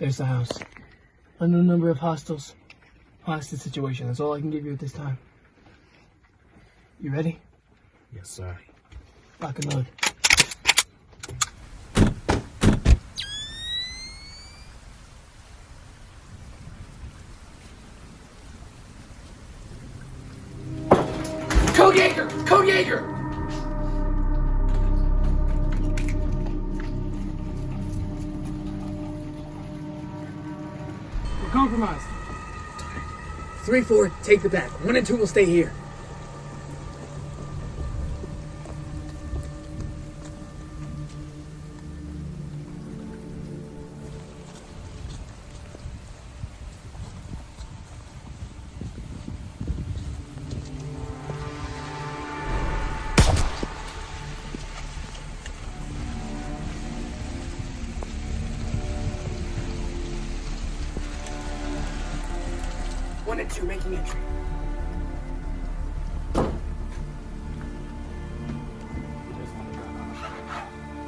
There's the house. Unknown number of hostiles. Hostage situation. That's all I can give you at this time. You ready? Yes, sir. Lock and load. Code Jaeger! Code Jaeger! We're compromised. 3-4, take the back. 1 and 2 will stay here. One and 2 making entry.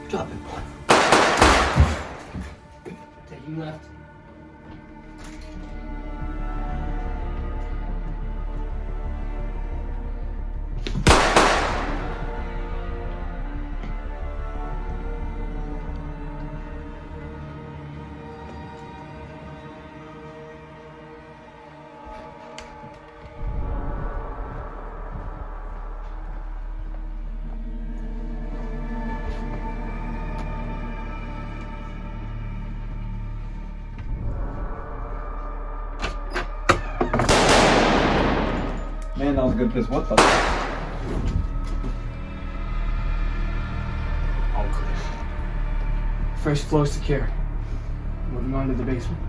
Drop it. Taking left. Man, that was a good piss. What the? All clear. First floor secure. Moving on to the basement.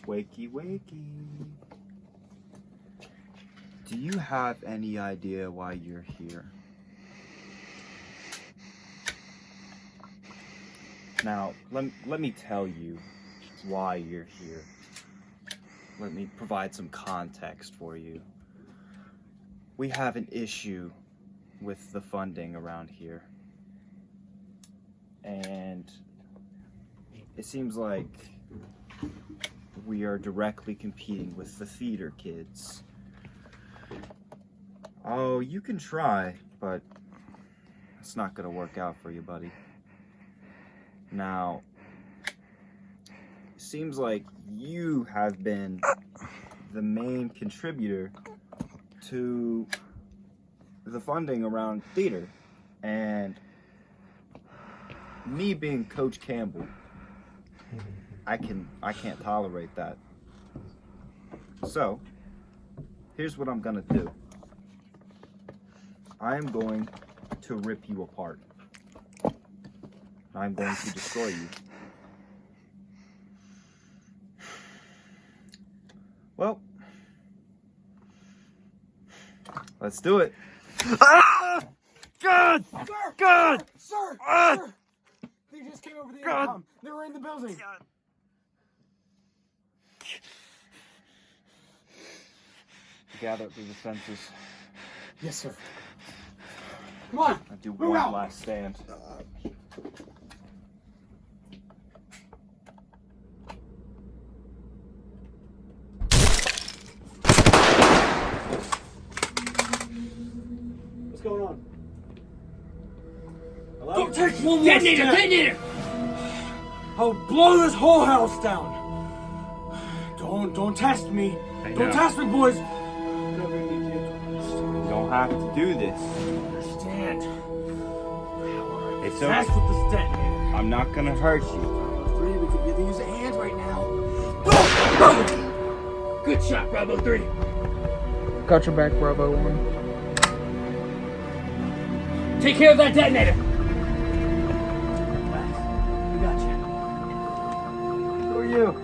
Wakey, wakey. Do you have any idea why you're here? Now, let me tell you why you're here. Let me provide some context for you. We have an issue with the funding around here. And it seems like we are directly competing with the theater kids. Oh, you can try, but it's not gonna work out for you, buddy. Now, it seems like you have been the main contributor to the funding around theater, and me being Coach Campbell, I can't tolerate that. So, here's what I'm gonna do. I am going to rip you apart. I'm going to destroy you. Well, let's do it. Ah! God! Sir! God! Sir! Ah! Sir! They just came over the God! intercom. They were in the building. God. Gather up the defenses. Yes, sir. Come on! I do Move one out. last stand. What's going on? Hello? Don't take one more Detonator! step. Detonator! I'll blow this whole house down. Don't test me. I Don't know. test me, boys. Whatever you need to. Don't we'll have to do this. Understand? It's Obsessed okay. with this detonator. I'm not gonna hurt you. Bravo 3, we could really use a hand right now. Good shot, Bravo 3. Got your back, Bravo 1. Take care of that detonator. Relax. We got you. Who are you?